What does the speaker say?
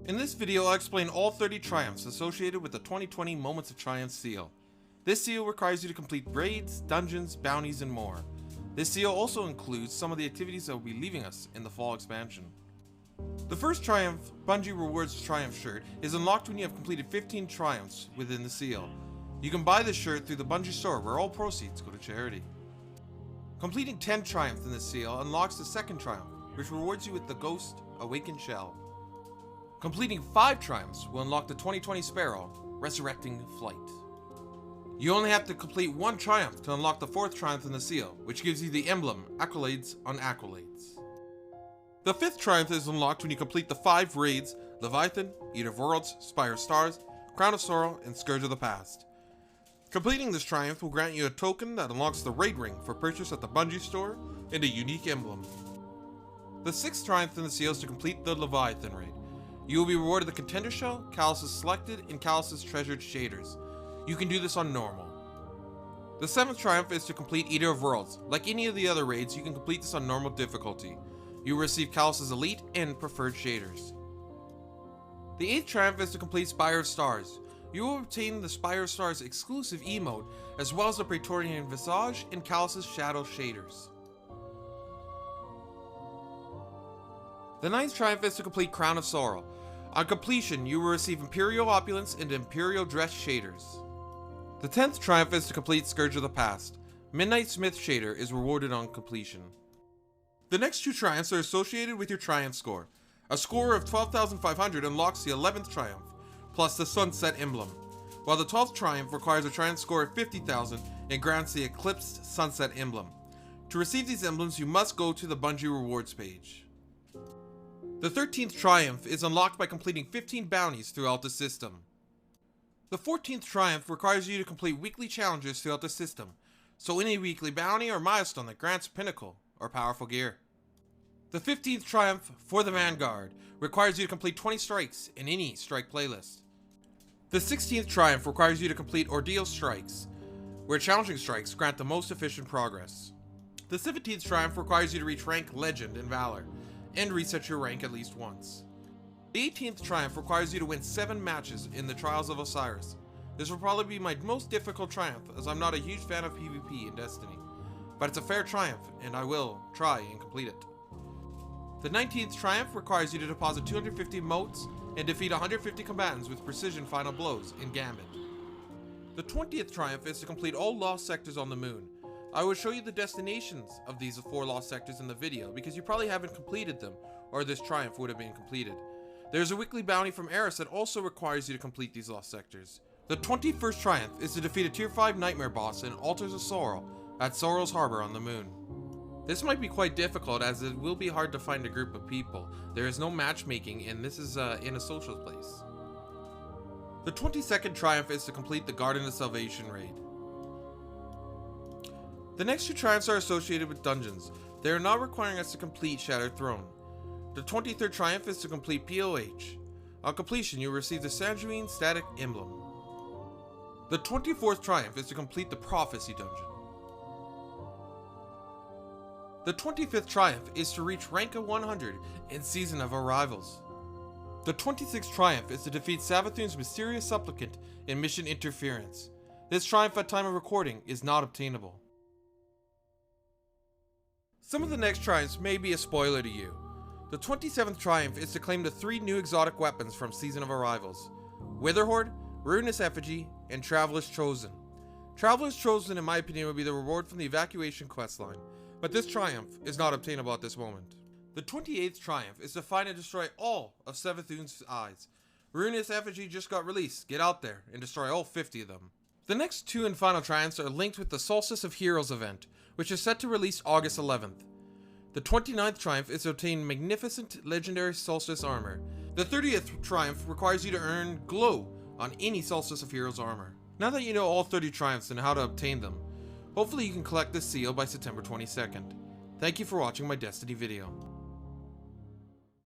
In this video, I'll explain all 30 triumphs associated with the 2020 Moments of Triumph seal. This seal requires you to complete raids, dungeons, bounties, and more. This seal also includes some of the activities that will be leaving us in the fall expansion. The first triumph, Bungie Rewards Triumph shirt, is unlocked when you have completed 15 triumphs within the seal. You can buy this shirt through the Bungie Store, where all proceeds go to charity. Completing 10 triumphs in this seal unlocks the second triumph, which rewards you with the Ghost Awakened Shell. Completing 5 triumphs will unlock the 2020 Sparrow, Resurrecting Flight. You only have to complete 1 triumph to unlock the 4th triumph in the seal, which gives you the emblem Accolades on Accolades. The 5th triumph is unlocked when you complete the 5 raids, Leviathan, Eater of Worlds, Spire of Stars, Crown of Sorrow, and Scourge of the Past. Completing this triumph will grant you a token that unlocks the raid ring for purchase at the Bungie Store and a unique emblem. The 6th triumph in the seal is to complete the Leviathan raid. You will be rewarded the Contender Shell, Calus's Selected, and Calus's Treasured Shaders. You can do this on normal. The 7th triumph is to complete Eater of Worlds. Like any of the other raids, you can complete this on normal difficulty. You will receive Calus's Elite and Preferred Shaders. The 8th triumph is to complete Spire of Stars. You will obtain the Spire of Stars exclusive emote, as well as the Praetorian Visage and Calus's Shadow Shaders. The 9th triumph is to complete Crown of Sorrow. On completion, you will receive Imperial Opulence and Imperial Dress Shaders. The 10th triumph is to complete Scourge of the Past. Midnight Smith Shader is rewarded on completion. The next 2 triumphs are associated with your triumph score. A score of 12,500 unlocks the 11th triumph, plus the Sunset Emblem, while the 12th triumph requires a triumph score of 50,000 and grants the Eclipsed Sunset Emblem. To receive these emblems, you must go to the Bungie Rewards page. The 13th triumph is unlocked by completing 15 bounties throughout the system. The 14th triumph requires you to complete weekly challenges throughout the system, so any weekly bounty or milestone that grants pinnacle or powerful gear. The 15th triumph for the Vanguard requires you to complete 20 strikes in any strike playlist. The 16th triumph requires you to complete Ordeal strikes, where challenging strikes grant the most efficient progress. The 17th triumph requires you to reach rank Legend in Valor, and reset your rank at least once. The 18th triumph requires you to win 7 matches in the Trials of Osiris. This will probably be my most difficult triumph, as I'm not a huge fan of PvP in Destiny, but it's a fair triumph and I will try and complete it. The 19th triumph requires you to deposit 250 motes and defeat 150 combatants with precision final blows in Gambit. The 20th triumph is to complete all lost sectors on the moon. I will show you the destinations of these 4 lost sectors in the video because you probably haven't completed them, or this triumph would have been completed. There's a weekly bounty from Eris that also requires you to complete these lost sectors. The 21st triumph is to defeat a tier 5 nightmare boss in Altars of Sorrow at Sorrow's Harbor on the moon. This might be quite difficult as it will be hard to find a group of people. There is no matchmaking and this is in a social place. The 22nd triumph is to complete the Garden of Salvation raid. The next 2 triumphs are associated with dungeons. They are not requiring us to complete Shattered Throne. The 23rd triumph is to complete POH. On completion, you will receive the Sanguine Static Emblem. The 24th triumph is to complete the Prophecy dungeon. The 25th triumph is to reach rank of 100 in Season of Arrivals. The 26th triumph is to defeat Savathun's mysterious supplicant in Mission Interference. This triumph at time of recording is not obtainable. Some of the next triumphs may be a spoiler to you. The 27th triumph is to claim the 3 new exotic weapons from Season of Arrivals: Witherhoard, Ruinous Effigy, and Traveler's Chosen. Traveler's Chosen, in my opinion, would be the reward from the evacuation questline, but this triumph is not obtainable at this moment. The 28th triumph is to find and destroy all of Savathun's eyes. Ruinous Effigy just got released. Get out there and destroy all 50 of them. The next 2 and final triumphs are linked with the Solstice of Heroes event, which is set to release August 11th. The 29th triumph is to obtain magnificent legendary Solstice armor. The 30th triumph requires you to earn Glow on any Solstice of Heroes armor. Now that you know all 30 triumphs and how to obtain them, hopefully you can collect this seal by September 22nd. Thank you for watching my Destiny video.